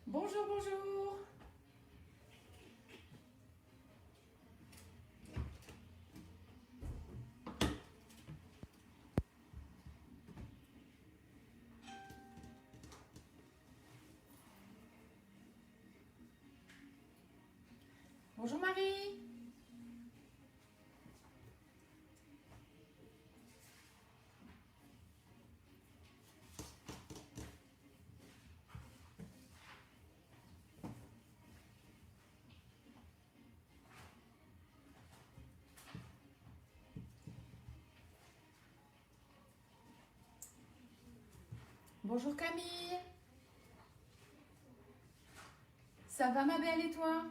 Bonjour, bonjour. Bonjour Marie. Bonjour Camille. Ça va ma belle et toi?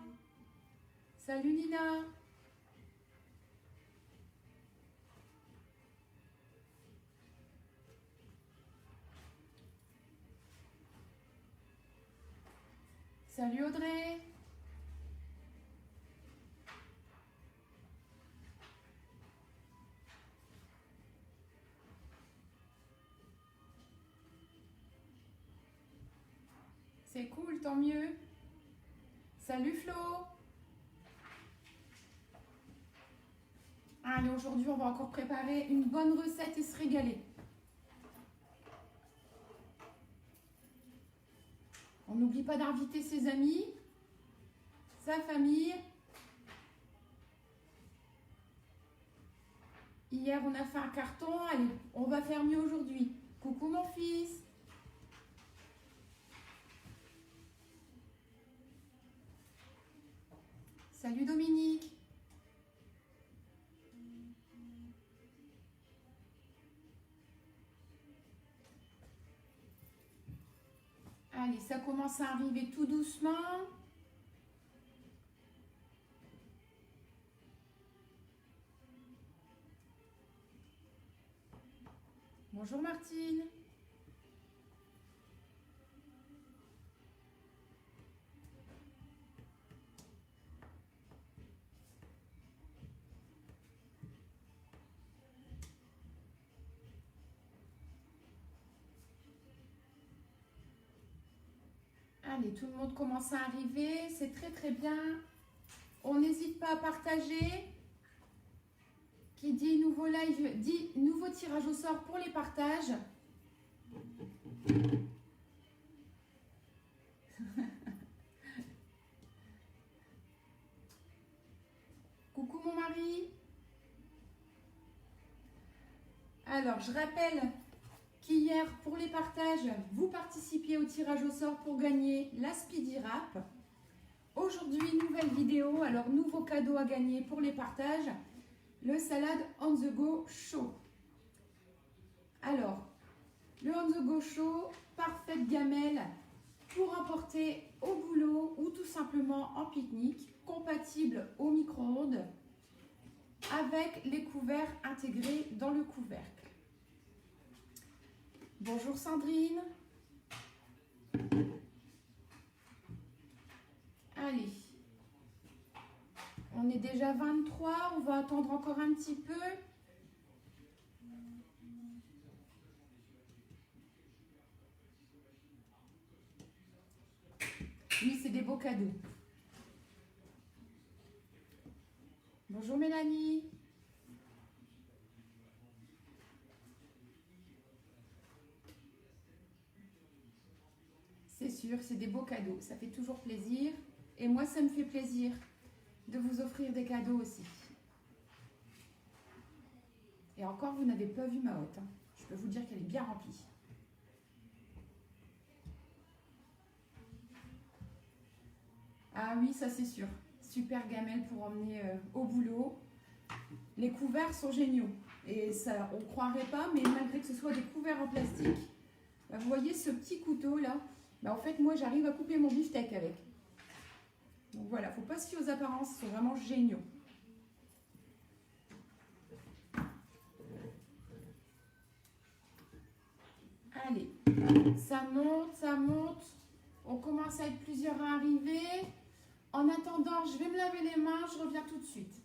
Salut Nina. Salut Audrey. C'est cool, tant mieux. Salut Flo. Allez, aujourd'hui on va encore préparer une bonne recette et se régaler. On n'oublie pas d'inviter ses amis, sa famille. Hier on a fait un carton, allez, on va faire mieux aujourd'hui. Coucou mon fils. Salut Dominique. Allez, ça commence à arriver tout doucement. Bonjour Martine. Allez, tout le monde commence à arriver, c'est très très bien. On n'hésite pas à partager. Qui dit nouveau live, dit nouveau tirage au sort pour les partages. Coucou mon mari. Alors, je rappelle qu'hier, pour les partages, vous participiez au tirage au sort pour gagner la Speedy Wrap. Aujourd'hui, nouvelle vidéo, alors nouveau cadeau à gagner pour les partages, le salade on the go chaud. Alors, le on the go chaud, parfaite gamelle pour emporter au boulot ou tout simplement en pique-nique, compatible au micro-ondes avec les couverts intégrés dans le couvercle. Bonjour Sandrine. Allez, on est déjà 23, on va attendre encore un petit peu. Oui, c'est des beaux cadeaux. Bonjour Mélanie. C'est sûr, c'est des beaux cadeaux, ça fait toujours plaisir. Et moi, ça me fait plaisir de vous offrir des cadeaux aussi. Et encore, vous n'avez pas vu ma hotte. Hein. Je peux vous dire qu'elle est bien remplie. Ah oui, ça c'est sûr. Super gamelle pour emmener au boulot. Les couverts sont géniaux. Et ça, on ne croirait pas, mais malgré que ce soit des couverts en plastique, bah, vous voyez ce petit couteau là, bah, en fait, moi j'arrive à couper mon beefsteak avec. Donc voilà, il ne faut pas se fier aux apparences, ils sont vraiment géniaux. Allez, ça monte, ça monte. On commence à être plusieurs à arriver. En attendant, je vais me laver les mains, je reviens tout de suite.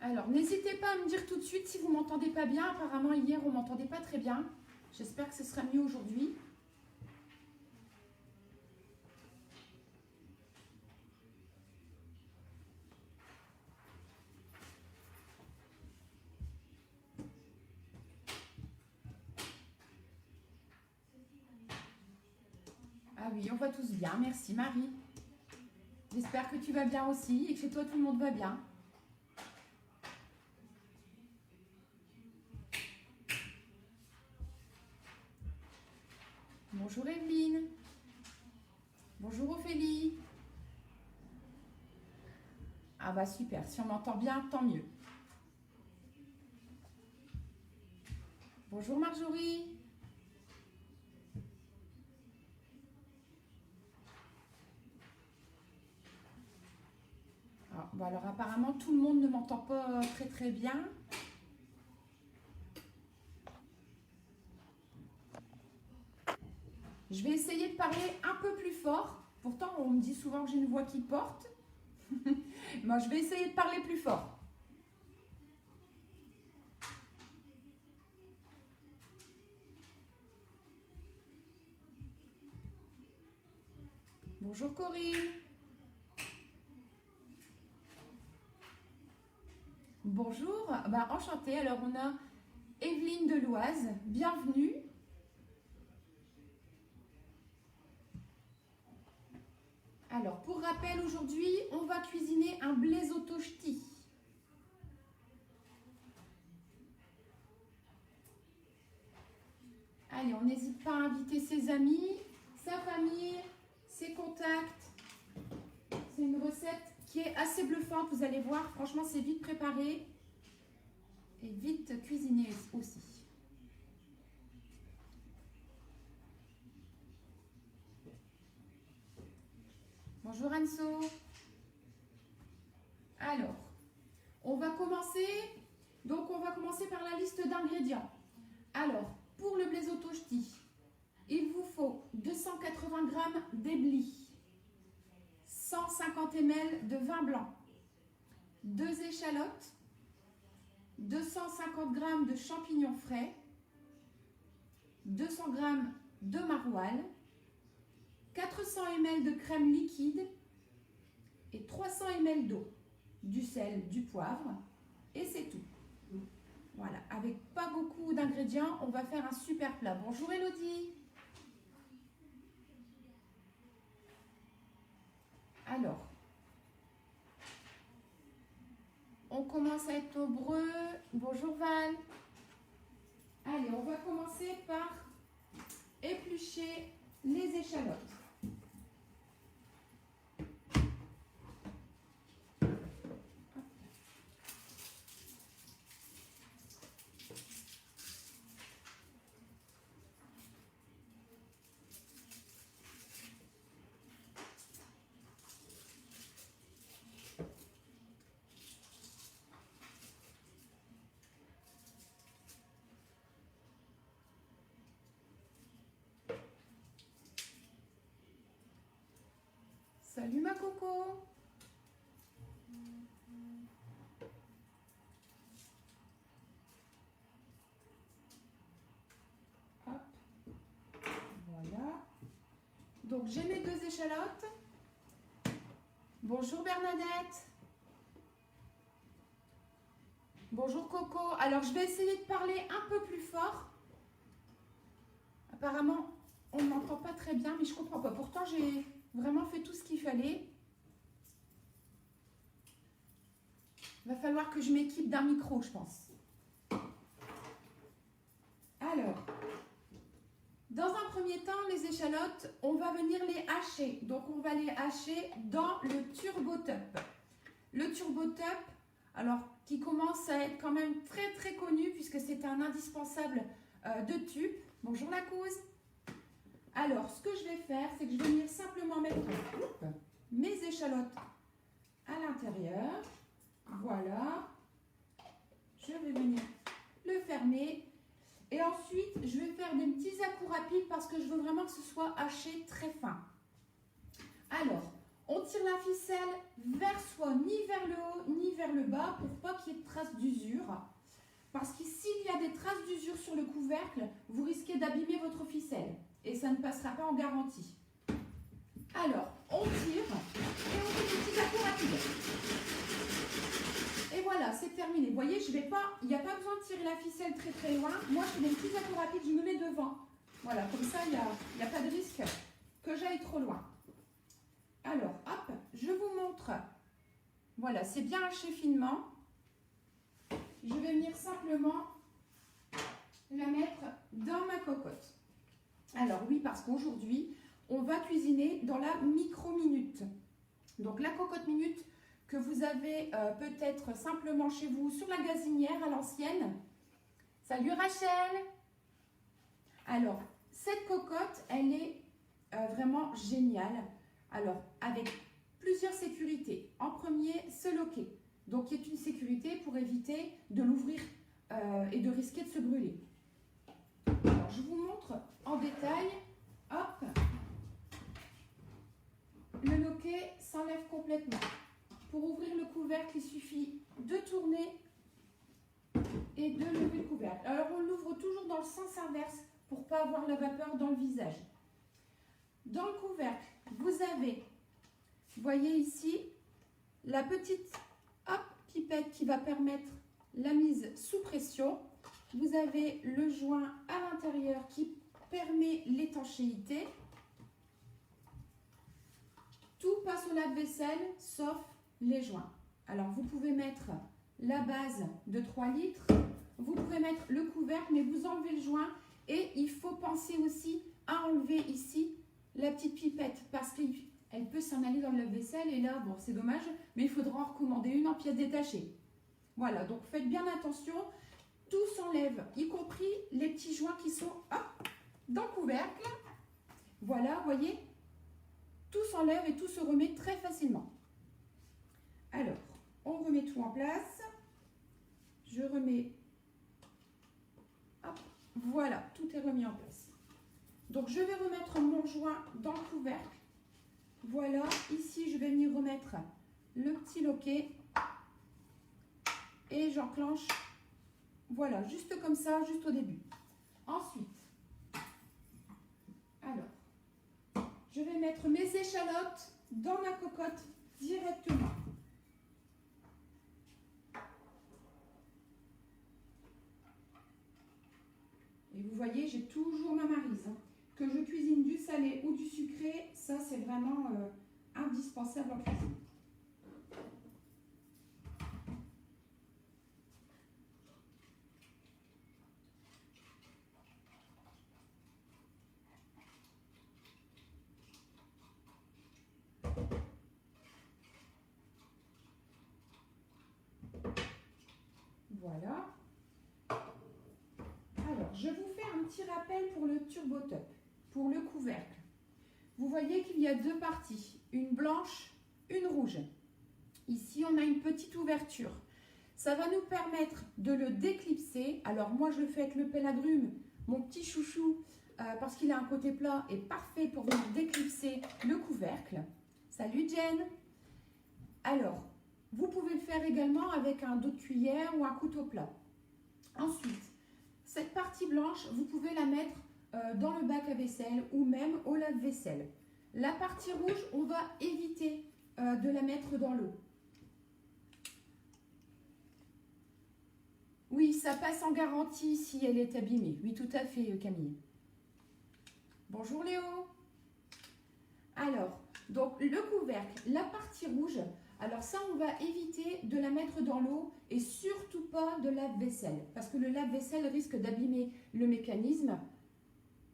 Alors, n'hésitez pas à me dire tout de suite si vous m'entendez pas bien. Apparemment, hier, on m'entendait pas très bien. J'espère que ce sera mieux aujourd'hui. Ah oui, on va tous bien. Merci Marie. J'espère que tu vas bien aussi et que chez toi, tout le monde va bien. Bonjour Evelyne. Bonjour Ophélie. Ah bah super, si on m'entend bien, tant mieux. Bonjour Marjorie. Ah, bon alors apparemment tout le monde ne m'entend pas très bien. Je vais essayer de parler un peu plus fort. Pourtant on me dit souvent que j'ai une voix qui porte. Moi je vais essayer de parler plus fort. Bonjour Corinne. Bonjour, bah, enchantée. Alors on a Evelyne de l'Oise, bienvenue. Alors pour rappel, aujourd'hui on va cuisiner un blésotto ch'ti. Allez, on n'hésite pas à inviter ses amis, sa famille, ses contacts. C'est une recette qui est assez bluffante, vous allez voir. Franchement, c'est vite préparé et vite cuisiné aussi. Bonjour Anso. Alors, on va commencer. Donc, on va commencer par la liste d'ingrédients. Alors, pour le blésotto ch'ti, il vous faut 280 g d'éblis, 150 ml de vin blanc, 2 échalotes, 250 g de champignons frais, 200 g de maroilles, 400 ml de crème liquide et 300 ml d'eau, du sel, du poivre et c'est tout. Voilà, avec pas beaucoup d'ingrédients, on va faire un super plat. Bonjour Elodie. Alors, on commence à être nombreux. Bonjour Val. Allez, on va commencer par éplucher les échalotes. Salut ma coco. Hop. Voilà. Donc j'ai mes 2 échalotes. Bonjour Bernadette. Bonjour Coco. Alors je vais essayer de parler un peu plus fort. Apparemment on ne m'entend pas très bien, mais je comprends pas. Pourtant j'ai vraiment fait tout ce qu'il fallait. Il va falloir que je m'équipe d'un micro, je pense. Alors, dans un premier temps, les échalotes, on va venir les hacher. Donc, on va les hacher dans le TurboTup. Le TurboTup, alors, qui commence à être quand même très connu puisque c'est un indispensable de tube. Bonjour la couse. Alors, ce que je vais faire, c'est que je vais venir simplement mettre mes échalotes à l'intérieur. Voilà. Je vais venir le fermer. Et ensuite, je vais faire des petits à-coups rapides parce que je veux vraiment que ce soit haché très fin. Alors, On tire la ficelle vers soi, ni vers le haut, ni vers le bas, pour pas qu'il y ait de traces d'usure. Parce que s'il y a des traces d'usure sur le couvercle, vous risquez d'abîmer votre ficelle. Et ça ne passera pas en garantie. Alors, on tire et on fait des petits appuis rapides. Et voilà, c'est terminé. Vous voyez, il n'y a pas besoin de tirer la ficelle très très loin. Moi, je fais des petits appuis rapides, je me mets devant. Voilà, comme ça, il n'y a pas de risque que j'aille trop loin. Alors, hop, je vous montre. Voilà, c'est bien haché finement. Je vais venir simplement la mettre dans ma cocotte. Alors oui, parce qu'aujourd'hui, on va cuisiner dans la micro-minute. Donc la cocotte minute que vous avez peut-être simplement chez vous sur la gazinière à l'ancienne. Salut Rachel! Alors, cette cocotte, elle est vraiment géniale. Alors, avec plusieurs sécurités. En premier, ce loquet. Donc, qui est une sécurité pour éviter de l'ouvrir et de risquer de se brûler. Alors, je vous montre en détail. Hop! Le loquet s'enlève complètement. Pour ouvrir le couvercle, il suffit de tourner et de lever le couvercle. Alors, on l'ouvre toujours dans le sens inverse pour ne pas avoir la vapeur dans le visage. Dans le couvercle, vous avez, vous voyez ici, la petite pipette qui va permettre la mise sous pression. Vous avez le joint à l'intérieur qui permet l'étanchéité. Tout passe au lave-vaisselle sauf les joints. Alors vous pouvez mettre la base de 3 litres, vous pouvez mettre le couvercle, mais vous enlevez le joint et il faut penser aussi à enlever ici la petite pipette parce qu'elle peut s'en aller dans le lave-vaisselle et là, bon, c'est dommage, mais il faudra en recommander une en pièces détachées. Voilà, donc faites bien attention, tout s'enlève, y compris les petits joints qui sont dans le couvercle. Voilà, vous voyez, tout s'enlève et tout se remet très facilement. Alors, on remet tout en place. Je remets, voilà, tout est remis en place. Donc, je vais remettre mon joint dans le couvercle. Voilà, ici, je vais venir remettre le petit loquet et j'enclenche, voilà, juste comme ça, juste au début. Ensuite, alors, je vais mettre mes échalotes dans ma cocotte directement. Et vous voyez, j'ai toujours ma maryse. Que je cuisine du salé ou du sucré, ça c'est vraiment indispensable en cuisine. Voilà. Alors, je vous fais un petit rappel pour le Turbo Top, pour le couvercle. Vous voyez qu'il y a deux parties, une blanche, une rouge. Ici, on a une petite ouverture. Ça va nous permettre de le déclipser. Alors, moi, je le fais avec le pelle agrumes, mon petit chouchou, parce qu'il a un côté plat, est parfait pour venir déclipser le couvercle. Salut Jen! Alors, vous pouvez le faire également avec un dos de cuillère ou un couteau plat. Ensuite, cette partie blanche, vous pouvez la mettre dans le bac à vaisselle ou même au lave-vaisselle. La partie rouge, on va éviter de la mettre dans l'eau. Oui, ça passe en garantie si elle est abîmée. Oui, tout à fait, Camille. Bonjour Léo. Alors, donc le couvercle, la partie rouge, alors ça, on va éviter de la mettre dans l'eau et surtout pas de lave-vaisselle parce que le lave-vaisselle risque d'abîmer le mécanisme.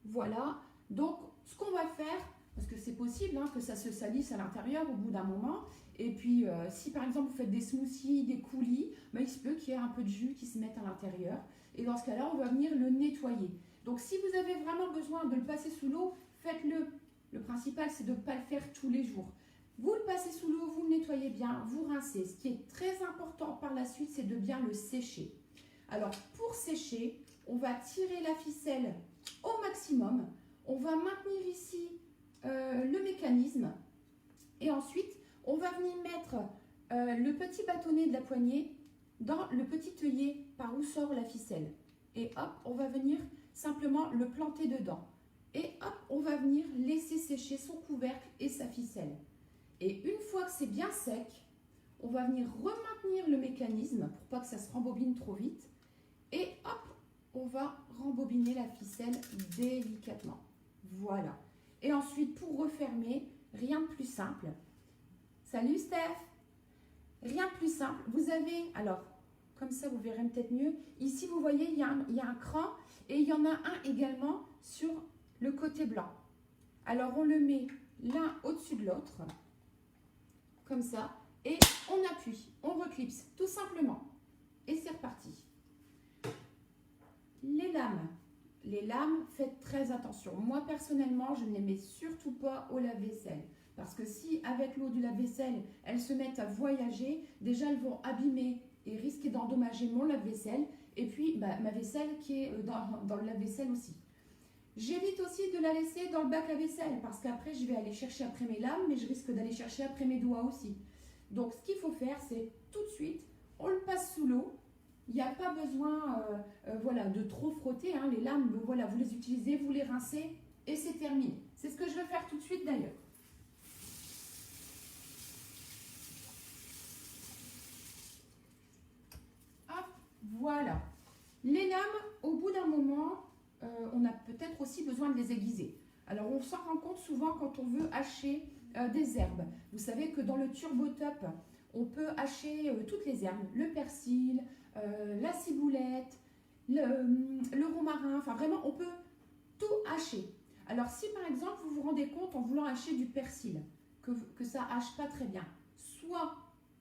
Voilà, donc ce qu'on va faire, parce que c'est possible que ça se salisse à l'intérieur au bout d'un moment, et puis si par exemple vous faites des smoothies, des coulis, il se peut qu'il y ait un peu de jus qui se mette à l'intérieur, et dans ce cas-là, on va venir le nettoyer. Donc si vous avez vraiment besoin de le passer sous l'eau, faites-le. Le principal, c'est de ne pas le faire tous les jours. Vous le passez sous l'eau, vous le nettoyez bien, vous rincez. Ce qui est très important par la suite, c'est de bien le sécher. Alors, pour sécher, on va tirer la ficelle au maximum. On va maintenir ici le mécanisme Et ensuite, on va venir mettre le petit bâtonnet de la poignée dans le petit œillet par où sort la ficelle. Et hop, on va venir simplement le planter dedans. Et hop, on va venir laisser sécher son couvercle et sa ficelle. Et une fois que c'est bien sec, on va venir remaintenir le mécanisme pour pas que ça se rembobine trop vite. Et hop, on va rembobiner la ficelle délicatement. Voilà. Et ensuite, pour refermer, rien de plus simple. Salut Steph! Rien de plus simple. Vous avez, alors, comme ça vous verrez peut-être mieux. Ici, vous voyez, il y a un cran et il y en a un également sur le côté blanc. Alors, on le met l'un au-dessus de l'autre, comme ça, et on appuie, on reclipse, tout simplement. Et c'est reparti. Les lames, faites très attention. Moi, personnellement, je ne les mets surtout pas au lave-vaisselle. Parce que si, avec l'eau du lave-vaisselle, elles se mettent à voyager, déjà, elles vont abîmer et risquer d'endommager mon lave-vaisselle. Et puis, ma vaisselle qui est dans le lave-vaisselle aussi. J'évite aussi de la laisser dans le bac à vaisselle. Parce qu'après, je vais aller chercher après mes lames, mais je risque d'aller chercher après mes doigts aussi. Donc, ce qu'il faut faire, c'est tout de suite, on le passe sous l'eau. Il n'y a pas besoin voilà, de trop frotter. Hein. Les lames, voilà, vous les utilisez, vous les rincez et c'est terminé. C'est ce que je vais faire tout de suite d'ailleurs. Hop, voilà. Les lames, au bout d'un moment, on a peut-être aussi besoin de les aiguiser. Alors, on s'en rend compte souvent quand on veut hacher des herbes. Vous savez que dans le TurboTop, on peut hacher toutes les herbes, le persil, la ciboulette, le romarin, enfin vraiment on peut tout hacher. Alors si par exemple vous vous rendez compte en voulant hacher du persil, que ça hache pas très bien, soit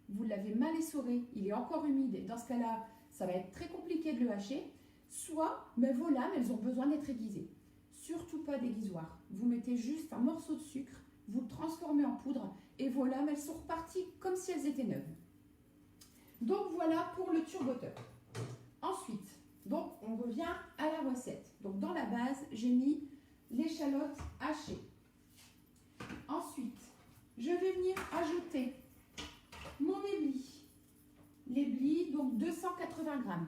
vous l'avez mal essoré, il est encore humide, et dans ce cas-là ça va être très compliqué de le hacher, soit vos lames elles ont besoin d'être aiguisées. Surtout pas d'aiguisoir, vous mettez juste un morceau de sucre, vous le transformez en poudre et vos lames elles sont reparties comme si elles étaient neuves. Donc voilà pour le TurboTop. Ensuite, donc on revient à la recette. Donc dans la base, j'ai mis l'échalote hachée. Ensuite, je vais venir ajouter mon éblis. L'éblis, donc 280 grammes.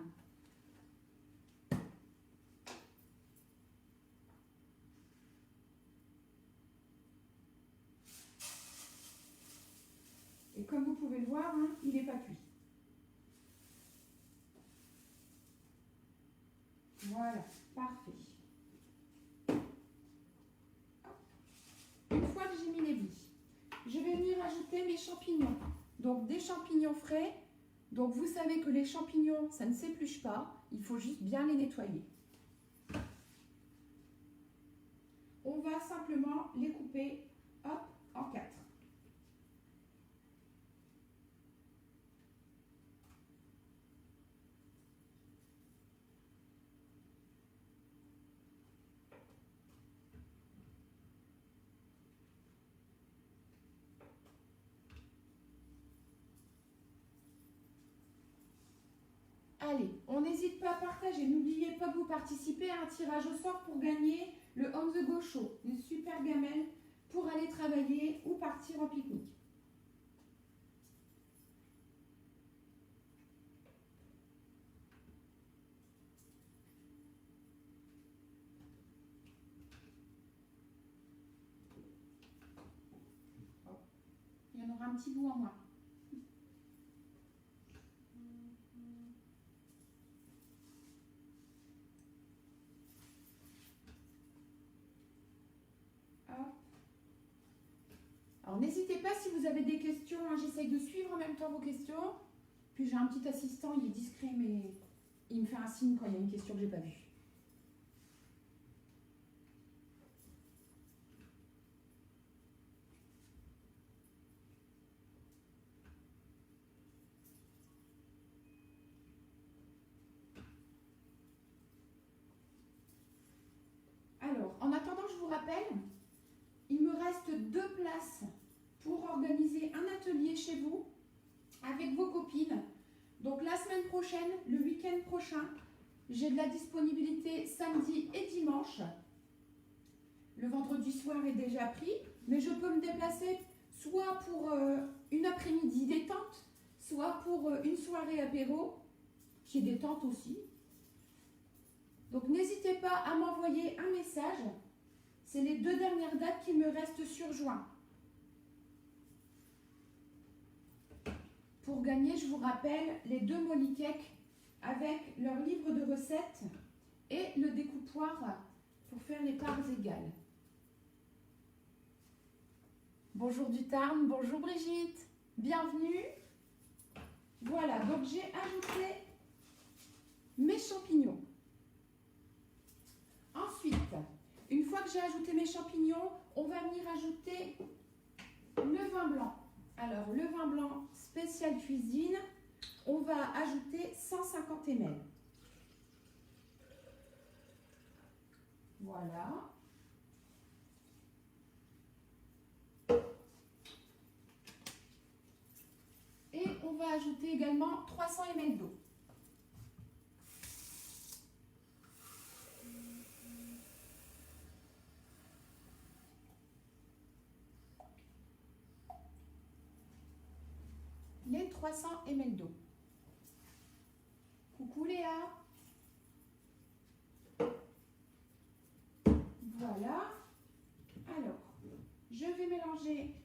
Et comme vous pouvez le voir, hein, il n'est pas cuit. Voilà, parfait. Une fois que j'ai mis les billes, je vais venir ajouter mes champignons. Donc des champignons frais. Donc vous savez que les champignons, ça ne s'épluche pas. Il faut juste bien les nettoyer. On va simplement les couper hop, en 4. Allez, on n'hésite pas à partager. N'oubliez pas que vous participez à un tirage au sort pour gagner le On The Go Show, une super gamelle pour aller travailler ou partir en pique-nique. Il y en aura un petit bout en moins. Alors n'hésitez pas si vous avez des questions, hein, j'essaye de suivre en même temps vos questions. Puis j'ai un petit assistant, il est discret, mais il me fait un signe quand il y a une question que je n'ai pas vue. Alors, en attendant, je vous rappelle, il me reste 2 places pour organiser un atelier chez vous avec vos copines. Donc la semaine prochaine, le week-end prochain, j'ai de la disponibilité samedi et dimanche. Le vendredi soir est déjà pris, mais je peux me déplacer soit pour une après-midi détente, soit pour une soirée apéro, qui est détente aussi. Donc n'hésitez pas à m'envoyer un message. C'est les 2 dernières dates qui me restent sur juin. Pour gagner, je vous rappelle, les 2 molly cakes avec leur livre de recettes et le découpoir pour faire les parts égales. Bonjour du Tarn, bonjour Brigitte, bienvenue. Voilà, donc j'ai ajouté mes champignons. Ensuite, une fois que j'ai ajouté mes champignons, on va venir ajouter le vin blanc. Alors, le vin blanc spécial cuisine, on va ajouter 150 ml. Voilà. Et on va ajouter également 300 ml d'eau. Les 300 ml d'eau. Coucou Léa. Voilà. Alors, je vais mélanger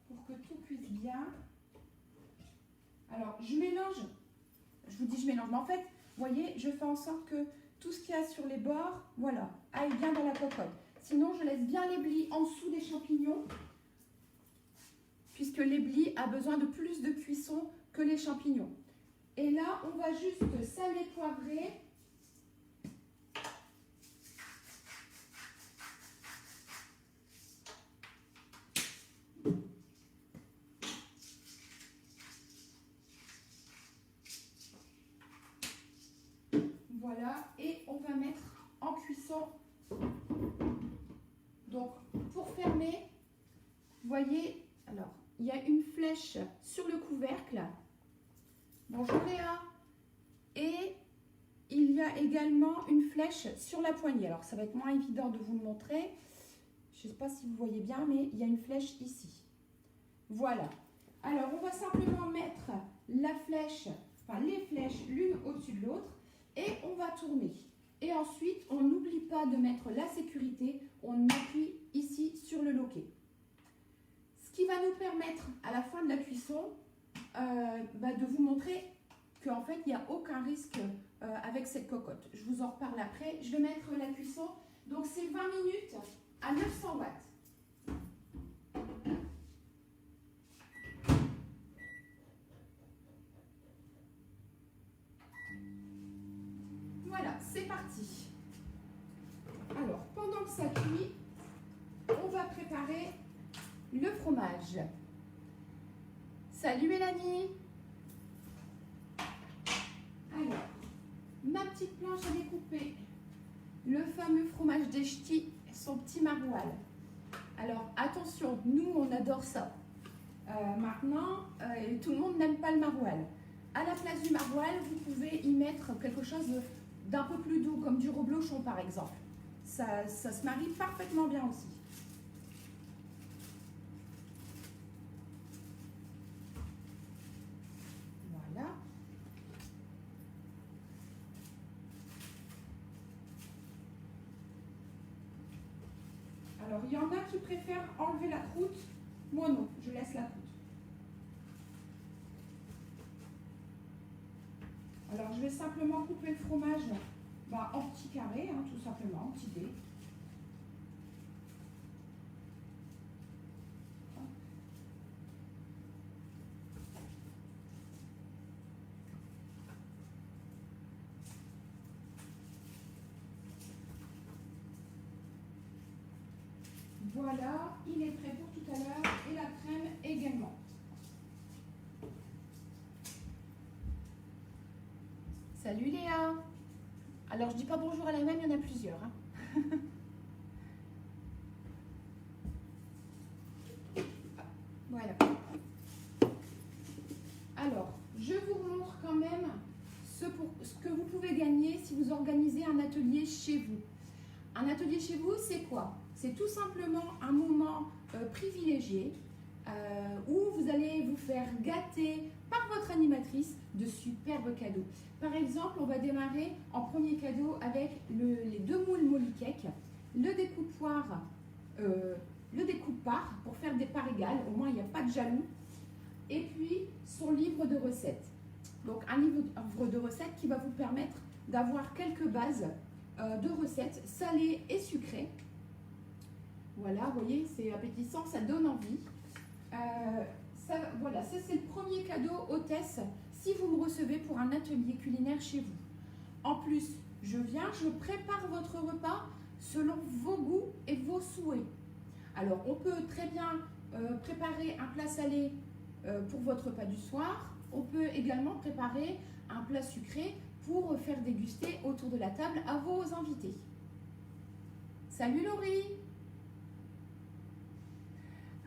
pour que tout cuise bien. Alors, je mélange. Je vous dis je mélange, mais en fait, vous voyez, je fais en sorte que tout ce qu'il y a sur les bords, voilà, aille bien dans la cocotte. Sinon, je laisse bien l'éblis en dessous des champignons, puisque l'éblis a besoin de plus de cuisson que les champignons. Et là, on va juste saler, poivrer. Voilà, et on va mettre en cuisson. Donc, pour fermer, vous voyez, alors, il y a une flèche sur le couvercle. Bonjour Léa. Et il y a également une flèche sur la poignée. Alors, ça va être moins évident de vous le montrer. Je ne sais pas si vous voyez bien, mais il y a une flèche ici. Voilà. Alors, on va simplement mettre la flèche, enfin les flèches l'une au-dessus de l'autre et on va tourner. Et ensuite, on n'oublie pas de mettre la sécurité. On appuie ici sur le loquet. Ce qui va nous permettre, à la fin de la cuisson, de vous montrer qu'en fait, il n'y a aucun risque avec cette cocotte. Je vous en reparle après. Je vais mettre la cuisson. Donc, c'est 20 minutes à 900 watts. Voilà, c'est parti. Alors, pendant que ça cuit, on va préparer le fromage. Salut Mélanie. Alors, ma petite planche à découper. Le fameux fromage des ch'tis, son petit maroilles. Alors, attention, nous, on adore ça. Maintenant, tout le monde n'aime pas le maroilles. À la place du maroilles, vous pouvez y mettre quelque chose d'un peu plus doux, comme du reblochon par exemple. Ça se marie parfaitement bien aussi. Voilà. Alors, il y en a qui préfèrent enlever la croûte. Moi non, je laisse la croûte. Alors, je vais simplement couper le fromage en petits carrés, hein, tout simplement, en petits dés. Voilà, il est prêt pour tout à l'heure et la crème également. Salut Léa. Alors je dis pas bonjour à la même, il y en a plusieurs. Hein. Voilà. Alors, je vous montre quand même ce que vous pouvez gagner si vous organisez un atelier chez vous. Un atelier chez vous, c'est quoi? C'est tout simplement un moment privilégié où vous allez vous faire gâter par votre animatrice de superbes cadeaux. Par exemple, on va démarrer en premier cadeau avec les 2 moules Molly Cake, le découpoir, le découpe-part pour faire des parts égales, au moins il n'y a pas de jaloux, et puis son livre de recettes. Donc un livre de recettes qui va vous permettre d'avoir quelques bases de recettes salées et sucrées. Voilà, vous voyez, c'est appétissant, ça donne envie. Voilà, ça c'est le premier cadeau hôtesse si vous me recevez pour un atelier culinaire chez vous. En plus, je prépare votre repas selon vos goûts et vos souhaits. Alors, on peut très bien préparer un plat salé pour votre repas du soir. On peut également préparer un plat sucré pour faire déguster autour de la table à vos invités. Salut Laurie!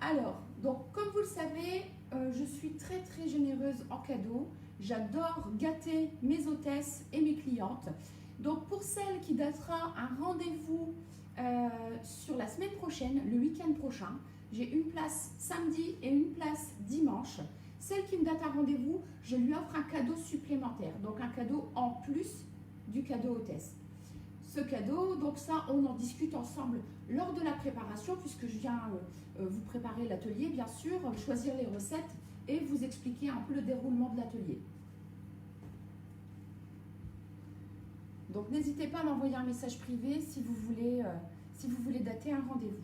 Alors, donc comme vous le savez, je suis très très généreuse en cadeaux. J'adore gâter mes hôtesses et mes clientes. Donc pour celle qui datera un rendez-vous sur la semaine prochaine, le week-end prochain, j'ai une place samedi et une place dimanche. Celle qui me date un rendez-vous, je lui offre un cadeau supplémentaire, donc un cadeau en plus du cadeau hôtesse. Ce cadeau, donc ça, on en discute ensemble lors de la préparation, puisque je viens vous préparer l'atelier, bien sûr, choisir les recettes et vous expliquer un peu le déroulement de l'atelier. Donc n'hésitez pas à m'envoyer un message privé si vous voulez dater un rendez-vous.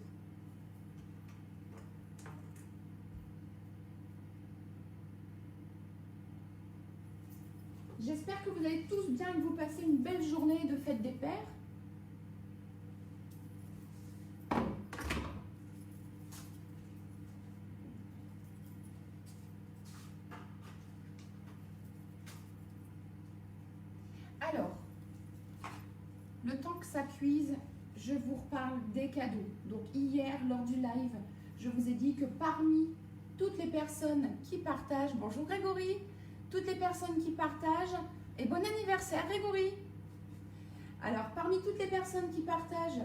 J'espère que vous allez tous bien et que vous passez une belle journée de fête des pères. Alors, le temps que ça cuise, je vous reparle des cadeaux. Donc hier, lors du live, je vous ai dit que parmi toutes les personnes qui partagent, bonjour Grégory, toutes les personnes qui partagent, et bon anniversaire Grégory. Alors, parmi toutes les personnes qui partagent,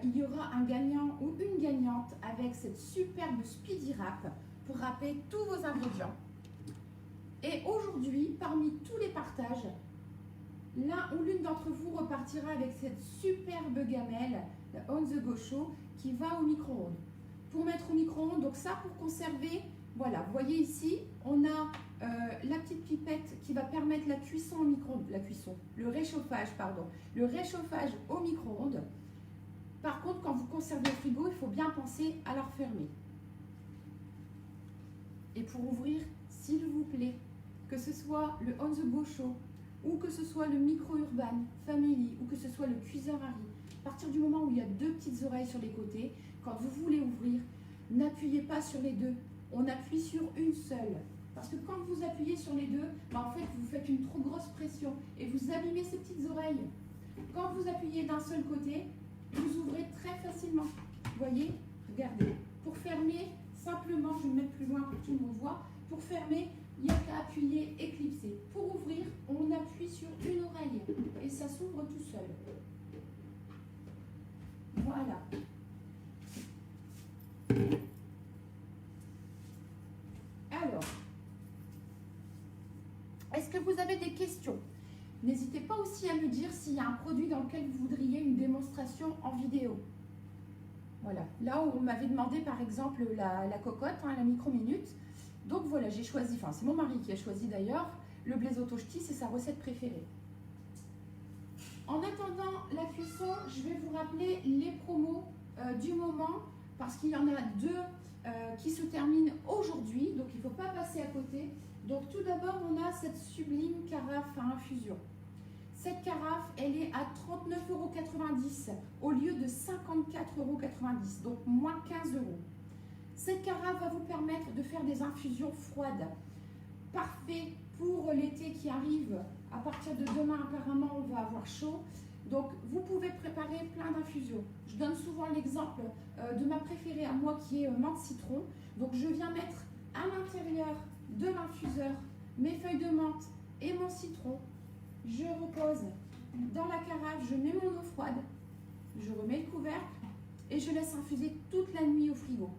il y aura un gagnant ou une gagnante avec cette superbe Speedy Wrap pour râper tous vos ingrédients. Et aujourd'hui, parmi tous les partages, l'un ou l'une d'entre vous repartira avec cette superbe gamelle, le On The Go Show, qui va au micro-ondes. Pour mettre au micro-ondes, donc ça pour conserver, voilà, vous voyez ici, on a la petite pipette qui va permettre la cuisson au micro-ondes, le réchauffage au micro-ondes. Par contre, quand vous conservez au frigo, il faut bien penser à la refermer. Et pour ouvrir, s'il vous plaît, que ce soit le On The Go Show, ou que ce soit le Micro Urban Family, ou que ce soit le cuiseur Harry, à partir du moment où il y a 2 petites oreilles sur les côtés, quand vous voulez ouvrir, n'appuyez pas sur les 2, on appuie sur une seule. Parce que quand vous appuyez sur les 2, en fait, vous faites une trop grosse pression et vous abîmez ces petites oreilles. Quand vous appuyez d'un seul côté, vous ouvrez très facilement. Vous voyez, regardez. Pour fermer, simplement, je vais me mettre plus loin pour que tout le monde voit. Pour fermer, il n'y a qu'à appuyer et clipser. Pour ouvrir, on appuie sur une oreille et ça s'ouvre tout seul. Voilà. Alors, est-ce que vous avez des questions? N'hésitez pas aussi à me dire s'il y a un produit dans lequel vous voudriez une démonstration en vidéo. Voilà. Là, on m'avait demandé par exemple la cocotte, la micro-minute. Donc voilà, j'ai choisi, enfin c'est mon mari qui a choisi d'ailleurs, le blésotto ch'ti, c'est sa recette préférée. En attendant la cuisson, je vais vous rappeler les promos du moment, parce qu'il y en a 2 qui se terminent aujourd'hui, donc il ne faut pas passer à côté. Donc tout d'abord, on a cette sublime carafe à infusion. Cette carafe, elle est à 39,90 € au lieu de 54,90 €, donc moins 15 €. Cette carafe va vous permettre de faire des infusions froides. Parfait pour l'été qui arrive. À partir de demain, apparemment, on va avoir chaud. Donc, vous pouvez préparer plein d'infusions. Je donne souvent l'exemple de ma préférée à moi qui est menthe citron. Donc, je viens mettre à l'intérieur de l'infuseur mes feuilles de menthe et mon citron. Je repose dans la carafe, je mets mon eau froide. je remets le couvercle et je laisse infuser toute la nuit au frigo.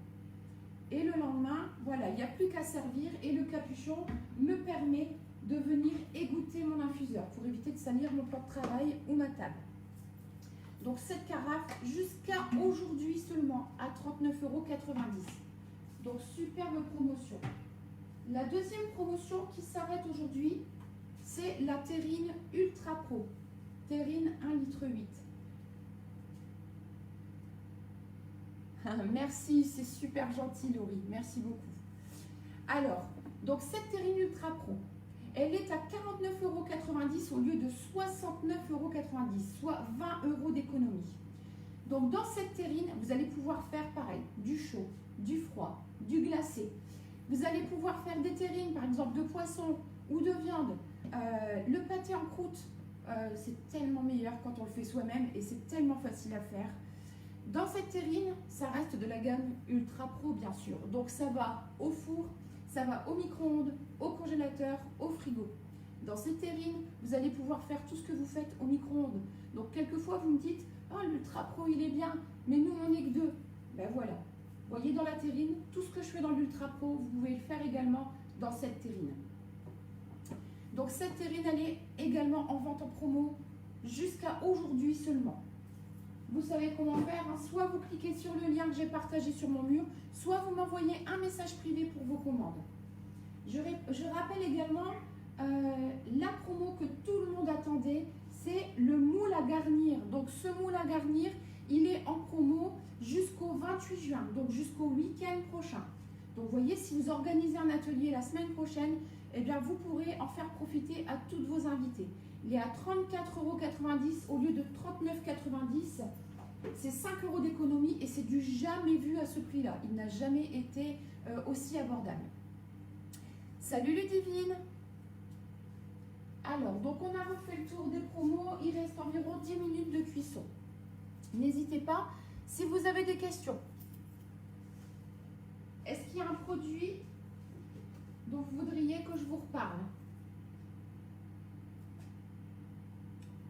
Et le lendemain, voilà, il n'y a plus qu'à servir et le capuchon me permet de venir égoutter mon infuseur pour éviter de salir mon plan de travail ou ma table. Donc cette carafe jusqu'à aujourd'hui seulement à 39,90 €. Donc superbe promotion. La deuxième promotion qui s'arrête aujourd'hui, c'est la terrine Ultra Pro. Terrine 1,8 litre. Merci, c'est super gentil Laurie, merci beaucoup. Alors, donc cette terrine Ultra Pro, elle est à 49,90 € au lieu de 69,90 €, soit 20 € d'économie. Donc dans cette terrine, vous allez pouvoir faire pareil, du chaud, du froid, du glacé. Vous allez pouvoir faire des terrines, par exemple de poisson ou de viande. Le pâté en croûte, c'est tellement meilleur quand on le fait soi-même et c'est tellement facile à faire. Dans cette terrine, ça reste de la gamme Ultra Pro bien sûr. Donc ça va au four, ça va au micro-ondes, au congélateur, au frigo. Dans cette terrine, vous allez pouvoir faire tout ce que vous faites au micro-ondes. Donc quelquefois vous me dites, oh l'Ultra Pro il est bien, mais nous on n'est que deux. Ben voilà, vous voyez dans la terrine, tout ce que je fais dans l'Ultra Pro, vous pouvez le faire également dans cette terrine. Donc cette terrine, elle est également en vente en promo jusqu'à aujourd'hui seulement. Vous savez comment faire, hein. Soit vous cliquez sur le lien que j'ai partagé sur mon mur, soit vous m'envoyez un message privé pour vos commandes. Je rappelle également la promo que tout le monde attendait, c'est le moule à garnir. Donc ce moule à garnir, il est en promo jusqu'au 28 juin, donc jusqu'au week-end prochain. Donc vous voyez, si vous organisez un atelier la semaine prochaine, eh bien vous pourrez en faire profiter à toutes vos invités. Il est à 34,90 € au lieu de 39,90 €. C'est 5 € d'économie et c'est du jamais vu à ce prix-là. Il n'a jamais été aussi abordable. Salut Ludivine! Alors, donc on a refait le tour des promos. Il reste environ 10 minutes de cuisson. N'hésitez pas, si vous avez des questions. Est-ce qu'il y a un produit dont vous voudriez que je vous reparle?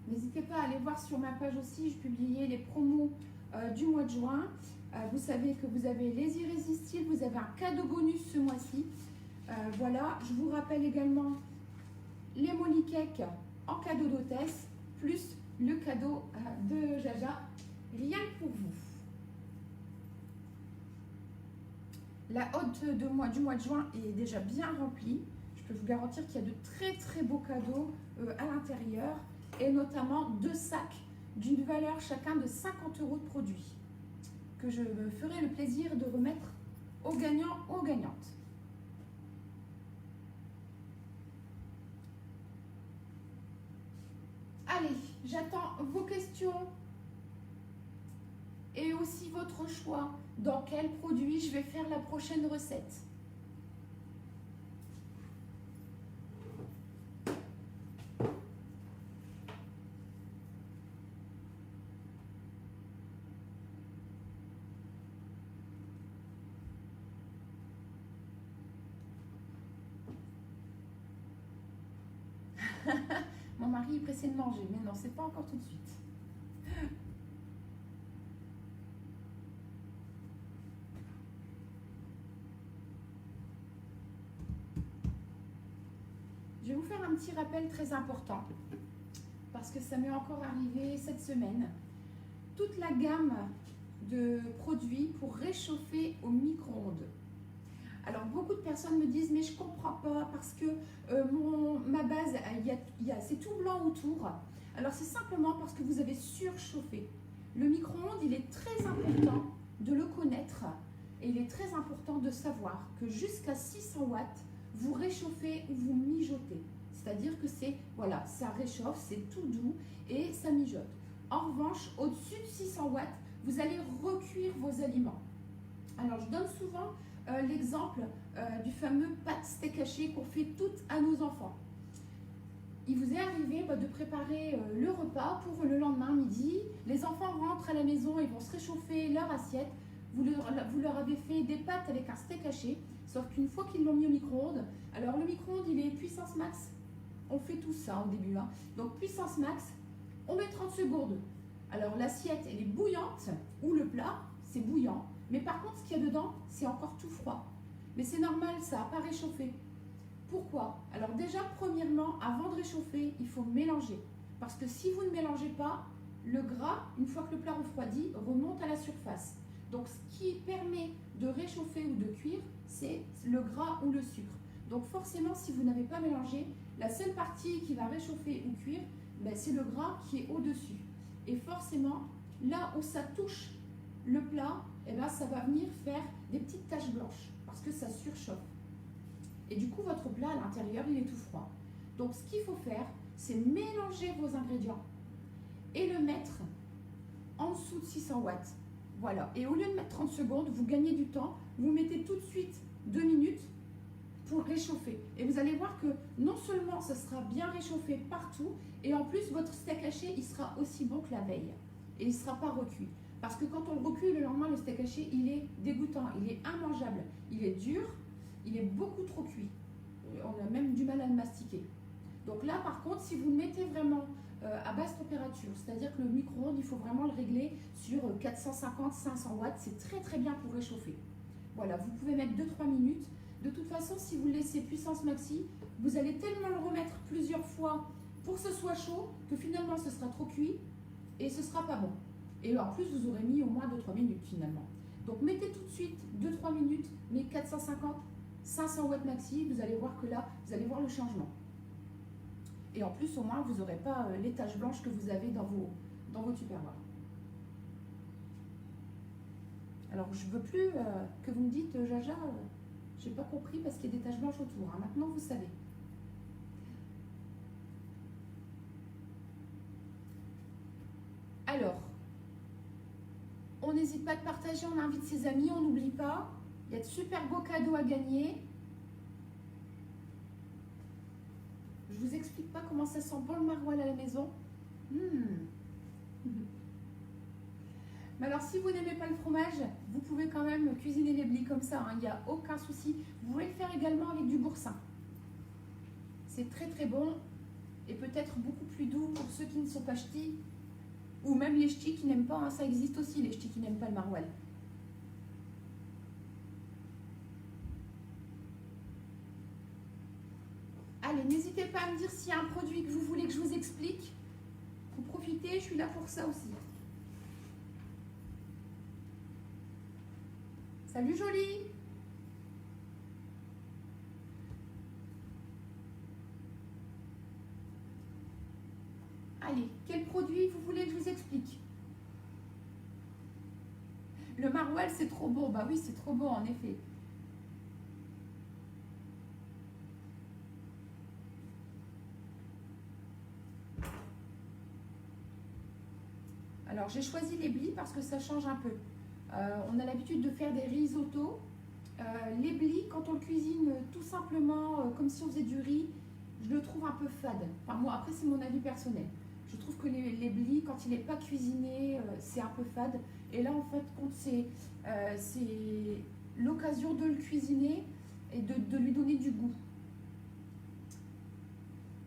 N'hésitez pas à aller voir sur ma page aussi, je publiais les promos du mois de juin. Vous savez que vous avez les irrésistibles, vous avez un cadeau bonus ce mois-ci. Voilà, je vous rappelle également les Molly Cakes en cadeau d'hôtesse, plus le cadeau de Jaja, rien que pour vous. La hotte du mois de juin est déjà bien remplie. Je peux vous garantir qu'il y a de très très beaux cadeaux à l'intérieur. Et notamment 2 sacs d'une valeur chacun de 50 € de produits que je me ferai le plaisir de remettre aux gagnants, aux gagnantes. Allez, j'attends vos questions et aussi votre choix dans quel produit je vais faire la prochaine recette. Mon mari est pressé de manger, mais non, c'est pas encore tout de suite. Je vais vous faire un petit rappel très important, parce que ça m'est encore arrivé cette semaine. Toute la gamme de produits pour réchauffer au micro-ondes. Alors beaucoup de personnes me disent mais je comprends pas parce que ma base c'est tout blanc autour. Alors c'est simplement parce que vous avez surchauffé. Le micro-ondes, il est très important de le connaître et il est très important de savoir que jusqu'à 600 watts vous réchauffez ou vous mijotez. C'est-à-dire que c'est voilà, ça réchauffe, c'est tout doux et ça mijote. En revanche, au-dessus de 600 watts, vous allez recuire vos aliments. Alors je donne souvent l'exemple du fameux pâte steak haché qu'on fait toutes à nos enfants. Il vous est arrivé de préparer le repas pour le lendemain midi. Les enfants rentrent à la maison, ils vont se réchauffer leur assiette. Vous leur avez fait des pâtes avec un steak haché, sauf qu'une fois qu'ils l'ont mis au micro-ondes, alors le micro-ondes il est puissance max. On fait tout ça au début. Hein. Donc puissance max, on met 30 secondes. Alors l'assiette, elle est bouillante, ou le plat, c'est bouillant. Mais par contre, ce qu'il y a dedans, c'est encore tout froid. Mais c'est normal, ça n'a pas réchauffé. Pourquoi? Alors déjà, premièrement, avant de réchauffer, il faut mélanger. Parce que si vous ne mélangez pas, le gras, une fois que le plat refroidit, remonte à la surface. Donc ce qui permet de réchauffer ou de cuire, c'est le gras ou le sucre. Donc forcément, si vous n'avez pas mélangé, la seule partie qui va réchauffer ou cuire, ben, c'est le gras qui est au-dessus. Et forcément, là où ça touche le plat, eh ben, ça va venir faire des petites taches blanches parce que ça surchauffe. Et du coup, votre plat à l'intérieur, il est tout froid. Donc ce qu'il faut faire, c'est mélanger vos ingrédients et le mettre en dessous de 600 watts. Voilà. Et au lieu de mettre 30 secondes, vous gagnez du temps. Vous mettez tout de suite 2 minutes pour réchauffer. Et vous allez voir que non seulement ça sera bien réchauffé partout, et en plus votre steak haché, il sera aussi bon que la veille. Et il ne sera pas recuit. Parce que quand on le recuit le lendemain, le steak haché, il est dégoûtant, il est immangeable. Il est dur, il est beaucoup trop cuit. On a même du mal à le mastiquer. Donc là, par contre, si vous le mettez vraiment à basse température, c'est-à-dire que le micro-ondes, il faut vraiment le régler sur 450-500 watts, c'est très très bien pour réchauffer. Voilà, vous pouvez mettre 2-3 minutes. De toute façon, si vous le laissez puissance maxi, vous allez tellement le remettre plusieurs fois pour que ce soit chaud, que finalement ce sera trop cuit et ce sera pas bon. Et en plus, vous aurez mis au moins 2-3 minutes finalement. Donc mettez tout de suite 2-3 minutes, mais 450-500 watts maxi, vous allez voir que là, vous allez voir le changement. Et en plus, au moins, vous n'aurez pas les taches blanches que vous avez dans vos tupperwares. Alors, je ne veux plus que vous me dites, Jaja, je n'ai pas compris parce qu'il y a des taches blanches autour. Hein. Maintenant, vous savez. Alors, on n'hésite pas à partager, on invite ses amis, on n'oublie pas. Il y a de super beaux cadeaux à gagner. Je vous explique pas comment ça sent bon le maroilles à la maison. Mais alors, si vous n'aimez pas le fromage, vous pouvez quand même cuisiner les blis comme ça. Il n'y a aucun souci. Vous pouvez le faire également avec du boursin. C'est très très bon et peut-être beaucoup plus doux pour ceux qui ne sont pas ch'tis ou même les ch'tis qui n'aiment pas. Hein, ça existe aussi, les ch'tis qui n'aiment pas le maroilles. Allez, n'hésitez pas à me dire s'il y a un produit que vous voulez que je vous explique. Vous profitez, je suis là pour ça aussi. Salut Jolie! Allez, quel produit vous voulez que je vous explique? Le maroilles, c'est trop beau. Bah oui, c'est trop beau en effet. Alors, j'ai choisi les blis parce que ça change un peu. On a l'habitude de faire des risottos. Les blis, quand on le cuisine tout simplement comme si on faisait du riz, je le trouve un peu fade. Enfin, moi, après, c'est mon avis personnel. Je trouve que les blis, quand il n'est pas cuisiné, c'est un peu fade. Et là, en fait, quand c'est l'occasion de le cuisiner et de lui donner du goût.